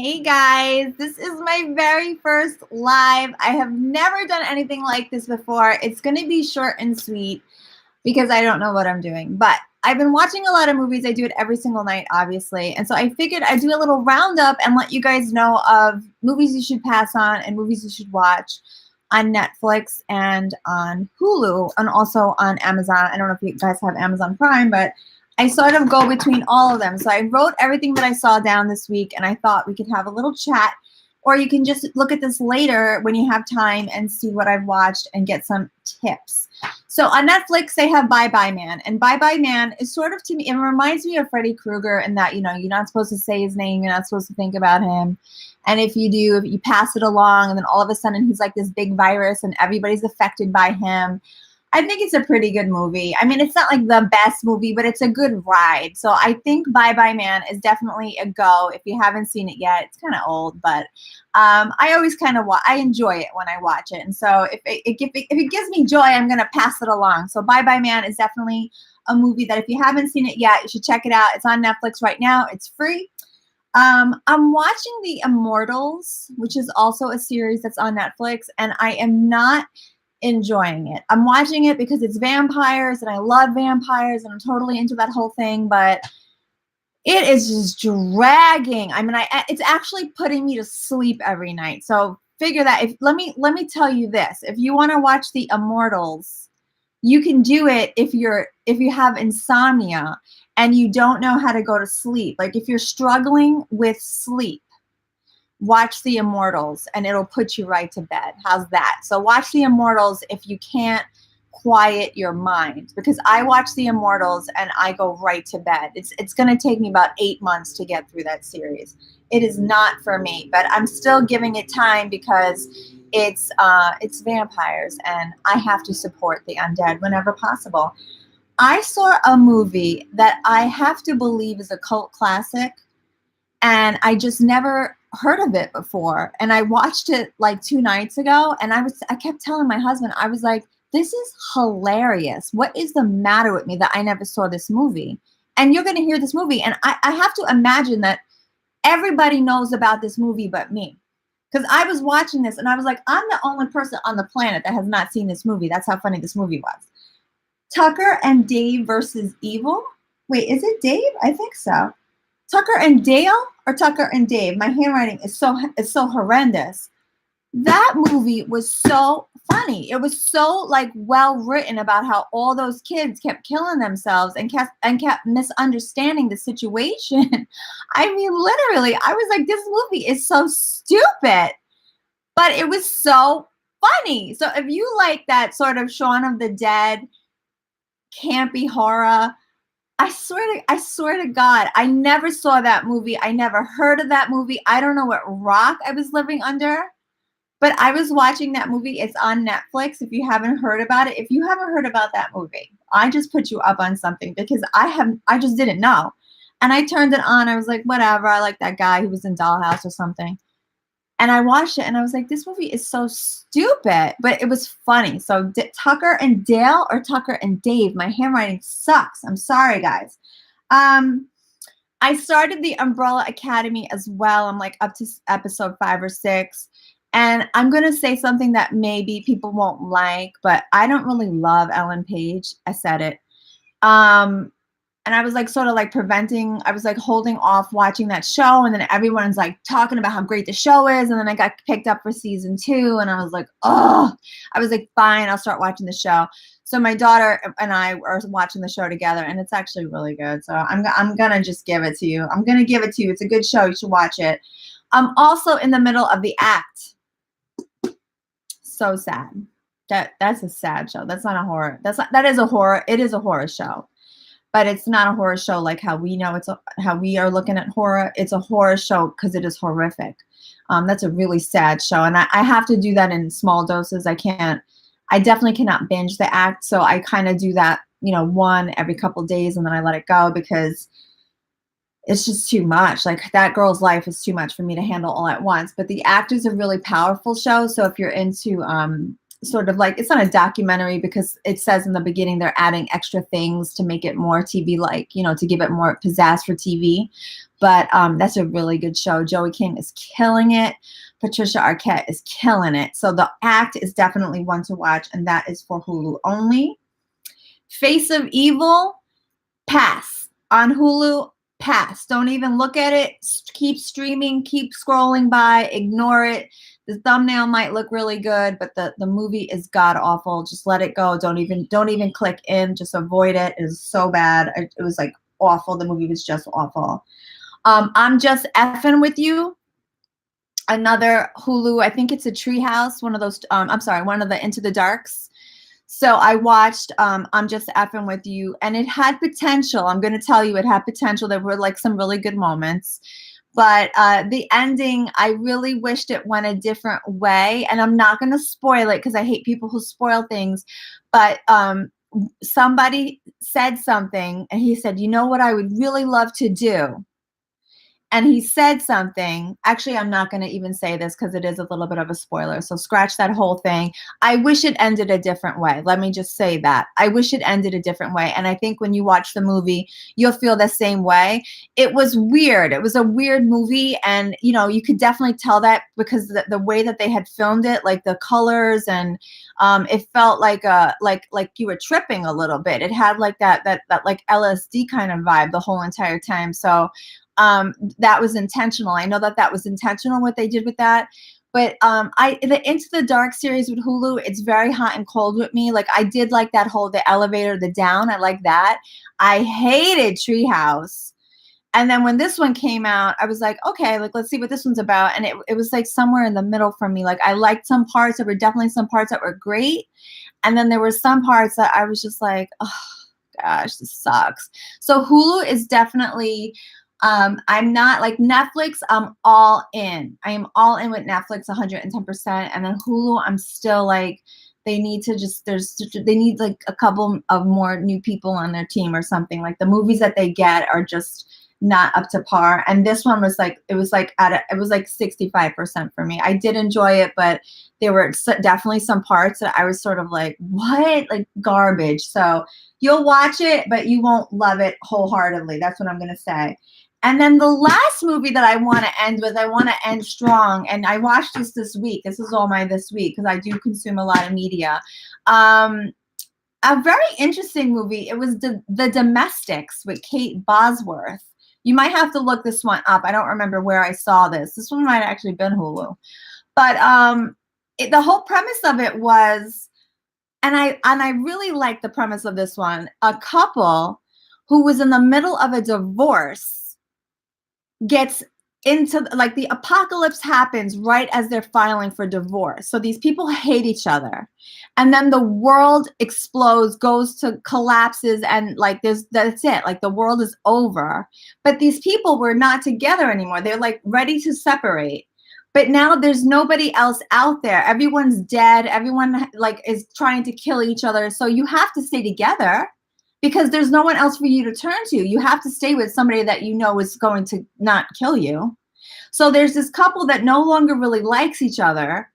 Hey guys, this is my very first live. I have never done anything like this before. It's going to be short and sweet because I don't know what I'm doing. But I've been watching a lot of movies. I do it every single night, obviously. And so I figured I'd do a little roundup and let you guys know of movies you should pass on and movies you should watch on Netflix and on Hulu and also on Amazon. I don't know if you guys have Amazon Prime, but I sort of go between all of them. So I wrote everything that I saw down this week, and I thought we could have a little chat, or you can just look at this later when you have time and see what I've watched and get some tips. So on Netflix, they have Bye Bye Man, and Bye Bye Man is sort of, to me, it reminds me of Freddy Krueger in that, you're not supposed to say his name, you're not supposed to think about him. And if you do, if you pass it along, and then all of a sudden he's like this big virus and everybody's affected by him. I think it's a pretty good movie. I mean, it's not like the best movie, but it's a good ride. So I think Bye Bye Man is definitely a go if you haven't seen it yet. It's kind of old, but I always kind of I enjoy it when I watch it. And so if it gives me joy, I'm going to pass it along. So Bye Bye Man is definitely a movie that if you haven't seen it yet, you should check it out. It's on Netflix right now. It's free. I'm watching The Immortals, which is also a series that's on Netflix, and I am not enjoying it. I'm watching it because it's vampires and I love vampires and I'm totally into that whole thing, but it is just dragging. I mean, it's actually putting me to sleep every night. So figure that let me tell you this. If you want to watch The Immortals, you can do it if you have insomnia and you don't know how to go to sleep. Like if you're struggling with sleep, watch The Immortals and it'll put you right to bed. How's that? So watch The Immortals if you can't quiet your mind, because I watch The Immortals and I go right to bed. It's going to take me about 8 months to get through that series. It is not for me, but I'm still giving it time because it's vampires and I have to support the undead whenever possible. I saw a movie that I have to believe is a cult classic, and I just never heard of it before. And I watched it like 2 nights ago, and I kept telling my husband, I was like, this is hilarious. What is the matter with me that I never saw this movie? And you're going to hear this movie, and I have to imagine that everybody knows about this movie but me. Because I was watching this, and I was like, I'm the only person on the planet that has not seen this movie. That's how funny this movie was. Tucker and Dave versus Evil. Wait, is it Dave? I think so. Tucker and Dale or Tucker and Dave? My handwriting is so horrendous. That movie was so funny. It was so like well written about how all those kids kept killing themselves and kept misunderstanding the situation. I mean, literally, I was like, this movie is so stupid, but it was so funny. So if you like that sort of Shaun of the Dead, campy horror, I swear to God, I never saw that movie. I never heard of that movie. I don't know what rock I was living under, but I was watching that movie. It's on Netflix. If you haven't heard about it, if you haven't heard about that movie, I just put you up on something because I just didn't know. And I turned it on. I was like, whatever. I like that guy who was in Dollhouse or something. And I watched it and I was like, this movie is so stupid, but it was funny. So Tucker and Dale or Tucker and Dave, my handwriting sucks. I'm sorry, guys. I started the Umbrella Academy as well. I'm like up to episode 5 or 6. And I'm going to say something that maybe people won't like, but I don't really love Ellen Page. I said it. And I was like sort of like I was like holding off watching that show. And then everyone's like talking about how great the show is. And then I got picked up for season 2. And I was like, oh, I was like, fine, I'll start watching the show. So my daughter and I are watching the show together. And it's actually really good. So I'm going to just give it to you. I'm going to give it to you. It's a good show. You should watch it. I'm also in the middle of The Act. So sad. That's a sad show. That's not a horror. That is a horror. It is a horror show. But it's not a horror show like how we know how we are looking at horror. It's a horror show because it is horrific. That's a really sad show. And I have to do that in small doses. I definitely cannot binge The Act. So I kind of do that, one every couple days and then I let it go because it's just too much. Like that girl's life is too much for me to handle all at once. But The Act is a really powerful show. So if you're into sort of like, it's not a documentary because it says in the beginning they're adding extra things to make it more TV like, to give it more pizzazz for TV. But that's a really good show. Joey King is killing it. Patricia Arquette is killing it. So The Act is definitely one to watch, and that is for Hulu only. Face of Evil, pass. On Hulu, pass. Don't even look at it. Keep streaming, keep scrolling by, ignore it. The thumbnail might look really good, but the movie is god awful. Just let it go. Don't even click in. Just avoid it. It is so bad. It was like awful. The movie was just awful. I'm Just Effing With You. Another Hulu. I think it's a Treehouse. One of those. I'm sorry. One of the Into the Darks. So I watched I'm Just Effing With You, and it had potential. I'm going to tell you, it had potential. There were like some really good moments. But the ending, I really wished it went a different way. And I'm not going to spoil it because I hate people who spoil things. But somebody said something, and he said, you know what I would really love to do? And he said something. Actually, I'm not going to even say this because it is a little bit of a spoiler. So scratch that whole thing. I wish it ended a different way. Let me just say that. I wish it ended a different way. And I think when you watch the movie, you'll feel the same way. It was weird. It was a weird movie. And, you know, you could definitely tell that because the way that they had filmed it, like the colors, and it felt like you were tripping a little bit. It had like that like LSD kind of vibe the whole entire time. So that was intentional. I know that was intentional what they did with that. But the Into the Dark series with Hulu, it's very hot and cold with me. Like I did like that whole the elevator, the down. I like that. I hated Treehouse. And then when this one came out, I was like, okay, like let's see what this one's about. And it was like somewhere in the middle for me. Like I liked some parts. There were definitely some parts that were great. And then there were some parts that I was just like, oh gosh, this sucks. So Hulu is definitely I'm not like Netflix. I'm all in. I am all in with Netflix 110%. And then Hulu, I'm still like, they need like a couple of more new people on their team or something. Like the movies that they get are just not up to par. And this one was like, it was like 65% for me. I did enjoy it, but there were definitely some parts that I was sort of like, what? Like garbage. So you'll watch it, but you won't love it wholeheartedly. That's what I'm going to say. And then the last movie that I want to end with, I want to end strong. And I watched this week. This is all my this week because I do consume a lot of media. A very interesting movie. It was The Domestics with Kate Bosworth. You might have to look this one up. I don't remember where I saw this. This one might have actually been Hulu. But the whole premise of it was, and I really like the premise of this one, a couple who was in the middle of a divorce gets into like the apocalypse happens right as they're filing for divorce. So these people hate each other. And then the world explodes, goes to collapses, and like that's it. Like the world is over. But these people were not together anymore. They're like ready to separate. But now there's nobody else out there. Everyone's dead. Everyone like is trying to kill each other. So you have to stay together, because there's no one else for you to turn to. You have to stay with somebody that you know is going to not kill you. So there's this couple that no longer really likes each other,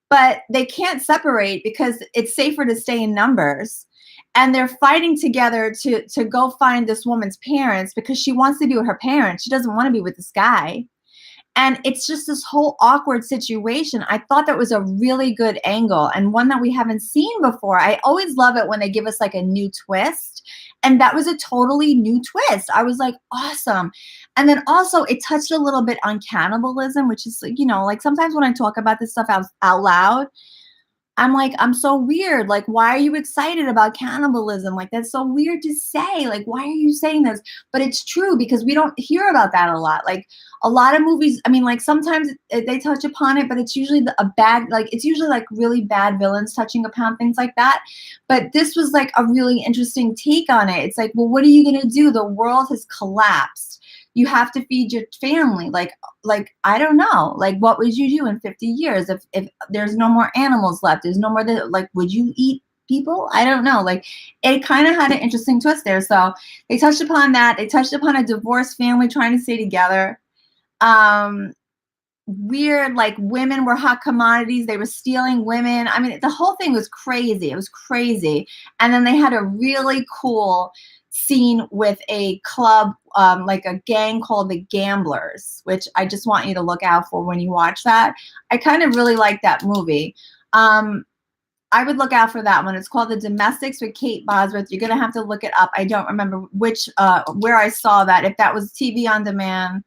but they can't separate because it's safer to stay in numbers. And they're fighting together to go find this woman's parents because she wants to be with her parents. She doesn't want to be with this guy. And it's just this whole awkward situation. I thought that was a really good angle and one that we haven't seen before. I always love it when they give us like a new twist. And that was a totally new twist. I was like, awesome. And then also it touched a little bit on cannibalism, which is, you know, like sometimes when I talk about this stuff out loud, I'm like, I'm so weird. Like, why are you excited about cannibalism? Like, that's so weird to say. Like, why are you saying this? But it's true because we don't hear about that a lot. Like, a lot of movies, I mean, like, sometimes they touch upon it, but it's usually it's usually like really bad villains touching upon things like that. But this was like a really interesting take on it. It's like, well, what are you going to do? The world has collapsed. You have to feed your family. Like I don't know. Like, what would you do in 50 years if there's no more animals left? There's no more like, would you eat people? I don't know. Like, it kind of had an interesting twist there. So they touched upon that. They touched upon a divorced family trying to stay together. Weird, like women were hot commodities. They were stealing women. I mean, the whole thing was crazy. It was crazy. And then they had a really cool scene with a club, like a gang called the Gamblers, which I just want you to look out for when you watch that. I kind of really like that movie. I would look out for that one. It's called The Domestics with Kate Bosworth. You're going to have to look it up. I don't remember which, where I saw that, if that was TV on demand,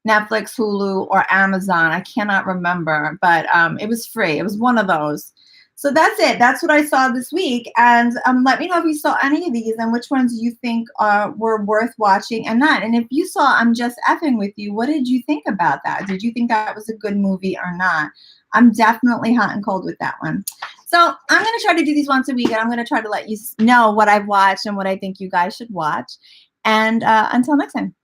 Netflix, Hulu, or Amazon. I cannot remember, but it was free. It was one of those. So that's it. That's what I saw this week. And let me know if you saw any of these and which ones you think were worth watching and not. And if you saw I'm Just Effing With You, what did you think about that? Did you think that was a good movie or not? I'm definitely hot and cold with that one. So I'm going to try to do these once a week, and I'm going to try to let you know what I've watched and what I think you guys should watch. And until next time.